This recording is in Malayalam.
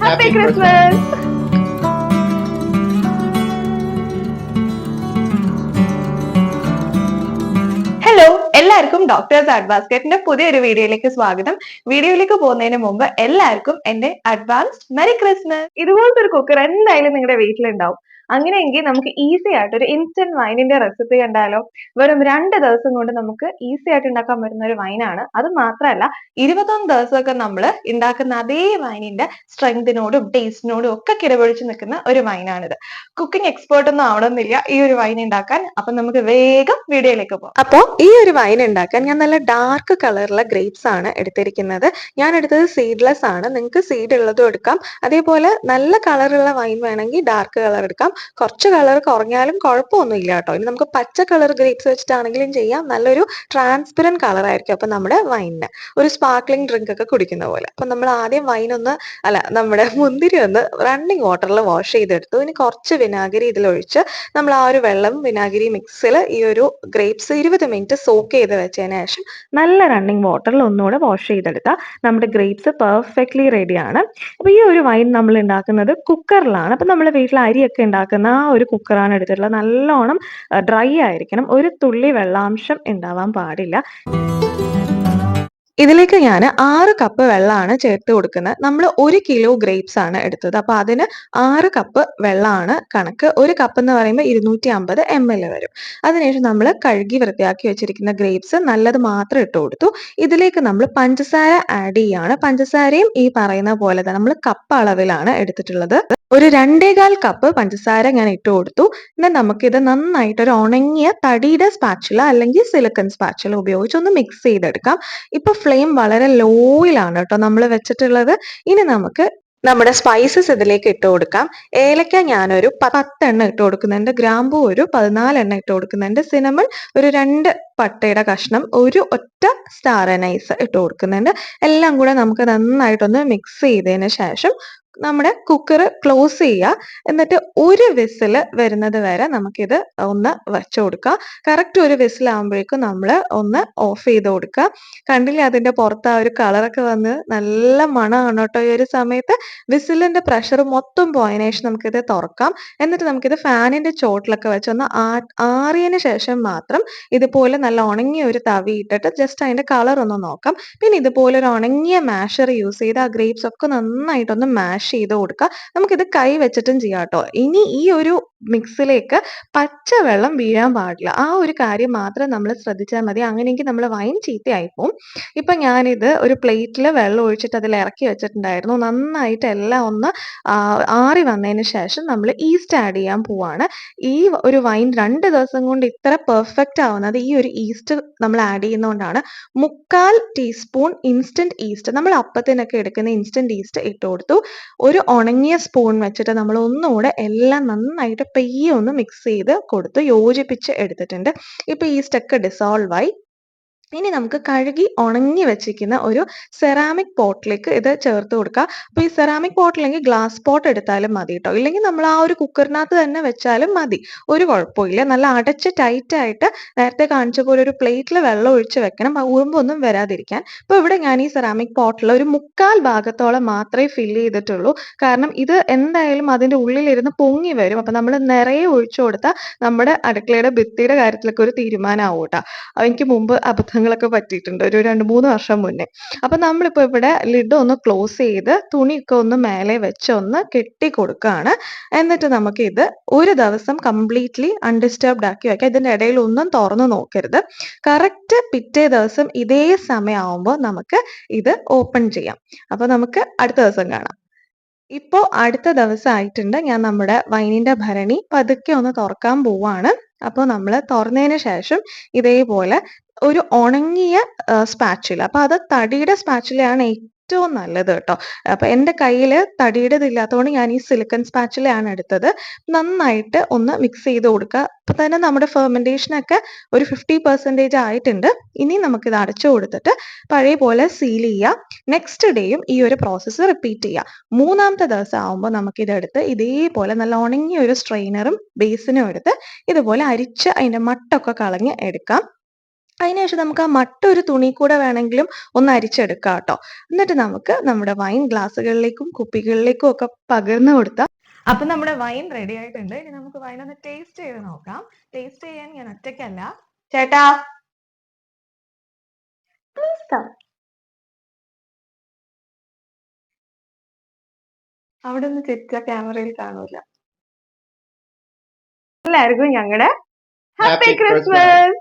Happy Christmas! ഹലോ, എല്ലാവർക്കും ഡോക്ടേഴ്സ് ആർട്ട് ബാസ്ക്കറ്റിന്റെ പുതിയൊരു വീഡിയോയിലേക്ക് സ്വാഗതം. വീഡിയോയിലേക്ക് പോകുന്നതിന് മുമ്പ് എല്ലാവർക്കും എന്റെ അഡ്വാൻസ്ഡ് മെറി ക്രിസ്മസ്. ഇതുപോലത്തെ ഒരു കുക്കർ എന്തായാലും നിങ്ങളുടെ വീട്ടിലുണ്ടാവും. അങ്ങനെയെങ്കിൽ നമുക്ക് ഈസി ആയിട്ട് ഒരു ഇൻസ്റ്റന്റ് വൈനിന്റെ റെസിപ്പി കണ്ടാലോ? വെറും 2 ദിവസം കൊണ്ട് നമുക്ക് ഈസി ആയിട്ട് ഉണ്ടാക്കാൻ പറ്റുന്ന ഒരു വൈനാണ്. അത് മാത്രമല്ല 21 ദിവസമൊക്കെ നമ്മൾ ഉണ്ടാക്കുന്ന അതേ വൈനിന്റെ സ്ട്രെങ്തിനോടും ടേസ്റ്റിനോടും ഒക്കെ കിടപിടിച്ച് നിൽക്കുന്ന ഒരു വൈനാണിത്. കുക്കിംഗ് എക്സ്പേർട്ട് ഒന്നും ആവണമെന്നില്ല ഈ ഒരു വൈൻ ഉണ്ടാക്കാൻ. അപ്പൊ നമുക്ക് വേഗം വീഡിയോയിലേക്ക് പോകാം. അപ്പോൾ ഈ ഒരു വൈൻ ഉണ്ടാക്കാൻ ഞാൻ നല്ല ഡാർക്ക് കളറുള്ള ഗ്രേപ്സ് ആണ് എടുത്തിരിക്കുന്നത്. ഞാൻ എടുത്തത് സീഡ്ലെസ് ആണ്. നിങ്ങൾക്ക് സീഡ് ഉള്ളതും എടുക്കാം. അതേപോലെ നല്ല കളറുള്ള വൈൻ വേണമെങ്കിൽ ഡാർക്ക് കളർ എടുക്കാം. കുറച്ച് കളർ കുറഞ്ഞാലും കുഴപ്പമൊന്നുമില്ല കേട്ടോ. ഇനി നമുക്ക് പച്ച കളർ ഗ്രേപ്സ് വെച്ചിട്ടാണെങ്കിലും ചെയ്യാം. നല്ലൊരു ട്രാൻസ്പെറന്റ് കളർ ആയിരിക്കും അപ്പൊ നമ്മുടെ വൈനിന് ഒരു സ്പാർക്ലിംഗ് ഡ്രിങ്ക് ഒക്കെ കുടിക്കുന്ന പോലെ. അപ്പൊ നമ്മൾ ആദ്യം വൈൻ ഒന്ന് നമ്മുടെ മുന്തിരി ഒന്ന് റണ്ണിങ് വാട്ടറിൽ വാഷ് ചെയ്തെടുത്തു. ഇനി കുറച്ച് വിനാഗിരി ഇതിലൊഴിച്ച് നമ്മൾ ആ ഒരു വെള്ളം വിനാഗിരി മിക്സിൽ ഈ ഒരു ഗ്രേപ്സ് 20 മിനിറ്റ് സോക്ക് ചെയ്ത് വെച്ചതിന് ശേഷം നല്ല റണ്ണിങ് വാട്ടറിൽ ഒന്നുകൂടെ വാഷ് ചെയ്തെടുത്താൽ നമ്മുടെ ഗ്രേപ്സ് പെർഫെക്റ്റ്ലി റെഡിയാണ്. അപ്പൊ ഈ ഒരു വൈൻ നമ്മൾ ഉണ്ടാക്കുന്നത് കുക്കറിലാണ്. അപ്പൊ നമ്മൾ വീട്ടിൽ അരിയൊക്കെ ഉണ്ടാക്കുന്ന ആ ഒരു കുക്കറാണ് എടുത്തിട്ടുള്ളത്. നല്ലോണം ഡ്രൈ ആയിരിക്കണം. ഒരു തുള്ളി വെള്ളാംശം ഉണ്ടാവാൻ പാടില്ല. ഇതിലേക്ക് ഞാൻ 6 കപ്പ് വെള്ളമാണ് ചേർത്ത് കൊടുക്കുന്നത്. നമ്മൾ 1 കിലോ ഗ്രേപ്സ് ആണ് എടുത്തത്. അപ്പൊ അതിന് 6 കപ്പ് വെള്ളമാണ് കണക്ക്. 1 കപ്പ് എന്ന് പറയുമ്പോൾ 250 ml വരും. അതിനുശേഷം നമ്മൾ കഴുകി വൃത്തിയാക്കി വെച്ചിരിക്കുന്ന ഗ്രേപ്സ് നല്ലത് മാത്രം ഇട്ട് കൊടുത്തു. ഇതിലേക്ക് നമ്മൾ പഞ്ചസാര ആഡ് ചെയ്യാണ്. പഞ്ചസാരയും ഈ പറയുന്ന പോലെ തന്നെ നമ്മൾ കപ്പ് അളവിലാണ് എടുത്തിട്ടുള്ളത്. ഒരു 2.25 കപ്പ് പഞ്ചസാര ഞാൻ ഇട്ട് കൊടുത്തു. എന്നാൽ നമുക്കിത് നന്നായിട്ട് ഒരു ഉണങ്ങിയ തടിയുടെ സ്പാച്ചുല അല്ലെങ്കിൽ സിലിക്കൺ സ്പാച്ചുല ഉപയോഗിച്ച് ഒന്ന് മിക്സ് ചെയ്തെടുക്കാം. ഇപ്പൊ ഫ്ലെയിം വളരെ ലോയിലാണ് കേട്ടോ നമ്മൾ വെച്ചിട്ടുള്ളത്. ഇനി നമുക്ക് നമ്മുടെ സ്പൈസസ് ഇതിലേക്ക് ഇട്ട് കൊടുക്കാം. ഏലക്ക ഞാനൊരു 10 എണ്ണം ഇട്ട് കൊടുക്കുന്നുണ്ട്. ഗ്രാമ്പൂ ഒരു 14 എണ്ണം ഇട്ട് കൊടുക്കുന്നുണ്ട്. സിനമൺ ഒരു 2 പട്ടയുടെ കഷ്ണം, ഒരു ഒറ്റ സ്റ്റാർ അനൈസ് ഇട്ട് കൊടുക്കുന്നുണ്ട്. എല്ലാം കൂടെ നമുക്ക് നന്നായിട്ടൊന്ന് മിക്സ് ചെയ്തതിന് ശേഷം നമ്മുടെ കുക്കർ ക്ലോസ് ചെയ്യുക. എന്നിട്ട് ഒരു വിസിൽ വരുന്നത് വരെ നമുക്കിത് ഒന്ന് വെച്ചു കൊടുക്കുക. കറക്റ്റ് ഒരു വിസിലാകുമ്പോഴേക്കും നമ്മൾ ഒന്ന് ഓഫ് ചെയ്ത് കൊടുക്കുക. കണ്ടില്ലേ അതിന്റെ പുറത്ത് ആ ഒരു കളറൊക്കെ വന്ന് നല്ല മണമാണ് കേട്ടോ. ഈ ഒരു സമയത്ത് വിസിലിന്റെ പ്രഷർ മൊത്തം പോയതിനു ശേഷം നമുക്കിത് തുറക്കാം. എന്നിട്ട് നമുക്കിത് ഫാനിന്റെ ചോട്ടിലൊക്കെ വെച്ചൊന്ന് ആറിയതിന് ശേഷം മാത്രം ഇതുപോലെ നല്ല ഉണങ്ങിയ ഒരു തവി ഇട്ടിട്ട് ജസ്റ്റ് അതിന്റെ കളർ ഒന്ന് നോക്കാം. പിന്നെ ഇതുപോലെ ഒരു ഉണങ്ങിയ മാഷർ യൂസ് ചെയ്ത് ആ ഗ്രേപ്സ് ഒക്കെ നന്നായിട്ടൊന്ന് മാഷ് ചെയ്ത് കൊടുക്കുക. നമുക്കിത് കൈ വെച്ചിട്ടും ചെയ്യാം കേട്ടോ. ഇനി ഈ ഒരു മിക്സിലേക്ക് പച്ചവെള്ളം വീഴാൻ പാടില്ല. ആ ഒരു കാര്യം മാത്രം നമ്മൾ ശ്രദ്ധിച്ചാൽ മതി. അങ്ങനെയെങ്കിൽ നമ്മൾ വൈൻ ചീത്തയായി പോകും. ഇപ്പൊ ഞാനിത് ഒരു പ്ലേറ്റിൽ വെള്ളം ഒഴിച്ചിട്ട് അതിൽ ഇറക്കി വെച്ചിട്ടുണ്ടായിരുന്നു. നന്നായിട്ട് എല്ലാം ഒന്ന് ആറി വന്നതിന് ശേഷം നമ്മൾ ഈസ്റ്റ് ആഡ് ചെയ്യാൻ പോവാണ്. ഈ ഒരു വൈൻ 2 ദിവസം കൊണ്ട് ഇത്ര പെർഫെക്റ്റ് ആവുന്നത് ഈ ഒരു ഈസ്റ്റ് നമ്മൾ ആഡ് ചെയ്യുന്നതുകൊണ്ടാണ്. 3/4 ടീസ്പൂൺ ഇൻസ്റ്റന്റ് ഈസ്റ്റ്, നമ്മൾ അപ്പത്തിനൊക്കെ എടുക്കുന്ന ഇൻസ്റ്റന്റ് ഈസ്റ്റ് ഇട്ട് കൊടുത്തു. ഒരു ഉണങ്ങിയ സ്പൂൺ വെച്ചിട്ട് നമ്മൾ ഒന്നുകൂടെ എല്ലാം നന്നായിട്ട് പെയ്യെ ഒന്ന് മിക്സ് ചെയ്ത് കൊടുത്ത് യോജിപ്പിച്ച് എടുത്തിട്ടുണ്ട്. ഇപ്പൊ ഈസ്റ്റ് ഒക്കെ ഡിസോൾവ് ആയി. ഇനി നമുക്ക് കഴുകി ഉണങ്ങി വെച്ചിരിക്കുന്ന ഒരു സെറാമിക് പോട്ടിലേക്ക് ഇത് ചേർത്ത് കൊടുക്കുക. അപ്പൊ ഈ സെറാമിക് പോട്ടില്ലെങ്കിൽ ഗ്ലാസ് പോട്ട് എടുത്താലും മതി കേട്ടോ. ഇല്ലെങ്കിൽ നമ്മൾ ആ ഒരു കുക്കറിനകത്ത് തന്നെ വെച്ചാലും മതി, ഒരു കുഴപ്പമില്ല. നല്ല അടച്ച് ടൈറ്റ് ആയിട്ട് നേരത്തെ കാണിച്ച പോലെ ഒരു പ്ലേറ്റിൽ വെള്ളം ഒഴിച്ച് വെക്കണം, ഉറുമ്പൊന്നും വരാതിരിക്കാൻ. അപ്പൊ ഇവിടെ ഞാൻ ഈ സെറാമിക് പോട്ടിൽ ഒരു 3/4 ഭാഗത്തോളം മാത്രമേ ഫില്ല് ചെയ്തിട്ടുള്ളൂ. കാരണം ഇത് എന്തായാലും അതിന്റെ ഉള്ളിലിരുന്ന് പൊങ്ങി വരും. അപ്പൊ നമ്മൾ നിറയെ ഒഴിച്ചു കൊടുത്താൽ നമ്മുടെ അടുക്കളയുടെ ഭിത്തിയുടെ കാര്യത്തിലൊക്കെ ഒരു തീരുമാനമാവും കേട്ടോ. എനിക്ക് മുമ്പ് അബദ്ധങ്ങളൊക്കെ പറ്റിയിട്ടുണ്ട് ഒരു 2-3 വർഷം മുന്നേ. അപ്പൊ നമ്മളിപ്പോ ഇവിടെ ലിഡ് ഒന്ന് ക്ലോസ് ചെയ്ത് തുണിയൊക്കെ ഒന്ന് മേലെ വെച്ച് ഒന്ന് കെട്ടി കൊടുക്കുകയാണ്. എന്നിട്ട് നമുക്ക് ഇത് ഒരു ദിവസം കംപ്ലീറ്റ്ലി അൺഡിസ്റ്റർബ്ഡ് ആക്കി വെക്കാം. ഇതിന്റെ ഇടയിൽ ഒന്നും തുറന്നു നോക്കരുത്. കറക്റ്റ് പിറ്റേ ദിവസം ഇതേ സമയമാവുമ്പോൾ നമുക്ക് ഇത് ഓപ്പൺ ചെയ്യാം. അപ്പൊ നമുക്ക് അടുത്ത ദിവസം കാണാം. ഇപ്പോ അടുത്ത ദിവസം ആയിട്ടുണ്ട്. ഞാൻ നമ്മുടെ വൈനിന്റെ ഭരണി പതുക്കെ ഒന്ന് തുറക്കാൻ പോവാണ്. അപ്പോൾ നമ്മൾ തുറന്നതിന് ശേഷം ഇതേപോലെ ഒരു ഉണങ്ങിയ സ്പാച്ചുല, അപ്പൊ അത് തടിയുടെ സ്പാച്ചുലയാണ് ഏറ്റവും നല്ലത് കേട്ടോ. അപ്പൊ എൻ്റെ കയ്യിൽ തടിയുടേത് ഇല്ലാത്തതുകൊണ്ട് ഞാൻ ഈ സിലിക്കൺ സ്പാച്ചുലയാണ് എടുത്തത്. നന്നായിട്ട് ഒന്ന് മിക്സ് ചെയ്ത് കൊടുക്കുക. അപ്പൊ തന്നെ നമ്മുടെ ഫെർമെന്റേഷൻ ഒക്കെ ഒരു 50% ആയിട്ടുണ്ട്. ഇനി നമുക്കിത് അടച്ചു കൊടുത്തിട്ട് പഴയ പോലെ സീൽ ചെയ്യുക. നെക്സ്റ്റ് ഡേയും ഈ ഒരു പ്രോസസ്സ് റിപ്പീറ്റ് ചെയ്യുക. 3-ാമത്തെ ദിവസം ആവുമ്പോൾ നമുക്കിതെടുത്ത് ഇതേപോലെ നല്ല ഉണങ്ങിയ ഒരു സ്ട്രെയിനറും ബേസിനും എടുത്ത് ഇതുപോലെ അരിച്ച് അതിന്റെ മട്ടൊക്കെ കളഞ്ഞ് എടുക്കാം. അതിനുശേഷം നമുക്ക് ആ മട്ട ഒരു തുണി കൂടെ വേണമെങ്കിലും ഒന്ന് അരിച്ചെടുക്കാം കേട്ടോ. എന്നിട്ട് നമുക്ക് നമ്മുടെ വൈൻ ഗ്ലാസ്സുകളിലേക്കും കുപ്പികളിലേക്കും ഒക്കെ പകർന്നു കൊടുത്താൽ അപ്പൊ നമ്മുടെ വൈൻ റെഡി ആയിട്ടുണ്ട്. ഇനി നമുക്ക് വൈൻ ഒന്ന് ടേസ്റ്റ് ചെയ്ത് നോക്കാം. ടേസ്റ്റ് ചെയ്യാൻ ഞാൻ ഒറ്റയ്ക്കല്ല. ചേട്ടാ അവിടെ ഒന്ന് തെറ്റാ, ക്യാമറയിൽ കാണൂല. എല്ലാവർക്കും ഞങ്ങളുടെ ഹാപ്പി ക്രിസ്മസ്.